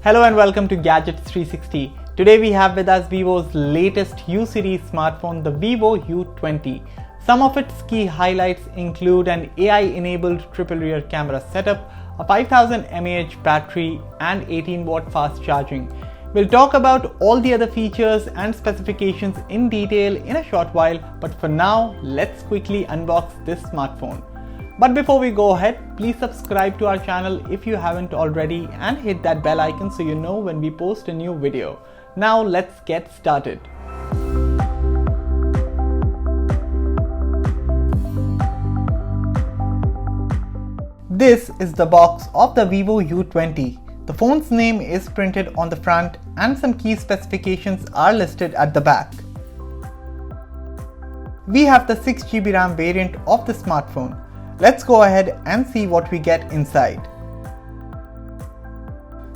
Hello and welcome to Gadgets 360. Today we have with us Vivo's latest U series smartphone, the Vivo U20. Some of its key highlights include an AI-enabled triple rear camera setup, a 5000 mAh battery and 18-watt fast charging. We'll talk about all the other features and specifications in detail in a short while, but for now, let's quickly unbox this smartphone. But before we go ahead, please subscribe to our channel if you haven't already and hit that bell icon so you know when we post a new video. Now let's get started. This is the box of the Vivo U20. The phone's name is printed on the front and some key specifications are listed at the back. We have the 6GB RAM variant of the smartphone. Let's go ahead and see what we get inside.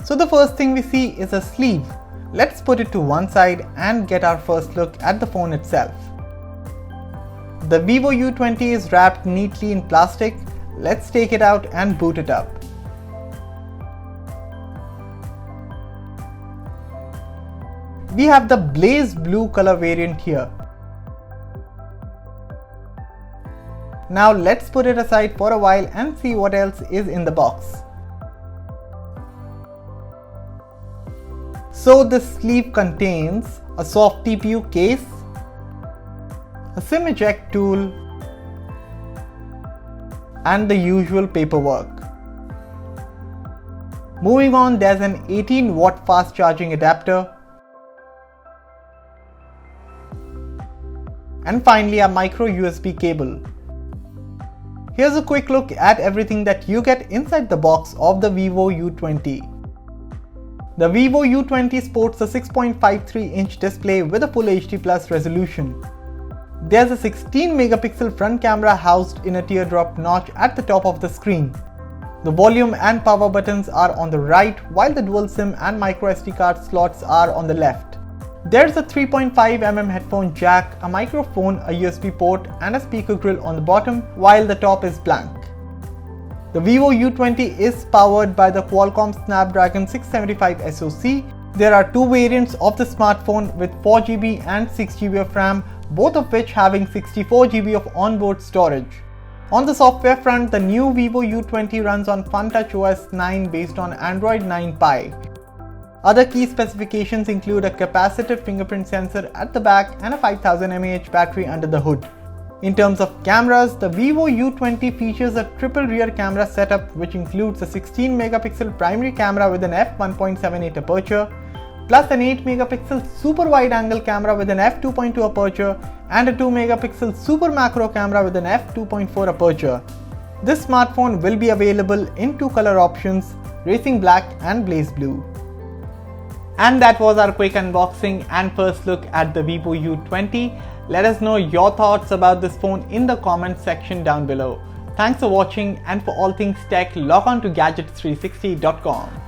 So the first thing we see is a sleeve. Let's put it to one side and get our first look at the phone itself. The Vivo U20 is wrapped neatly in plastic. Let's take it out and boot it up. We have the blaze blue color variant here. Now let's put it aside for a while and see what else is in the box. So this sleeve contains a soft TPU case, a SIM eject tool, and the usual paperwork. Moving on, there's an 18-watt fast charging adapter, and finally a micro USB cable. Here's a quick look at everything that you get inside the box of the Vivo U20. The Vivo U20 sports a 6.53-inch display with a full HD Plus resolution. There's a 16-megapixel front camera housed in a teardrop notch at the top of the screen. The volume and power buttons are on the right, while the dual SIM and micro SD card slots are on the left. There's a 3.5mm headphone jack, a microphone, a USB port, and a speaker grill on the bottom, while the top is blank. The Vivo U20 is powered by the Qualcomm Snapdragon 675 SoC. There are two variants of the smartphone with 4GB and 6GB of RAM, both of which having 64GB of onboard storage. On the software front, the new Vivo U20 runs on FunTouch OS 9 based on Android 9 Pie. Other key specifications include a capacitive fingerprint sensor at the back and a 5000 mAh battery under the hood. In terms of cameras, the Vivo U20 features a triple rear camera setup which includes a 16-megapixel primary camera with an f1.78 aperture, plus an 8-megapixel super wide-angle camera with an f2.2 aperture and a 2-megapixel super macro camera with an f2.4 aperture. This smartphone will be available in two color options, racing black and blaze blue. And that was our quick unboxing and first look at the Vivo U20. Let us know your thoughts about this phone in the comment section down below. Thanks for watching, and for all things tech, log on to gadgets360.com.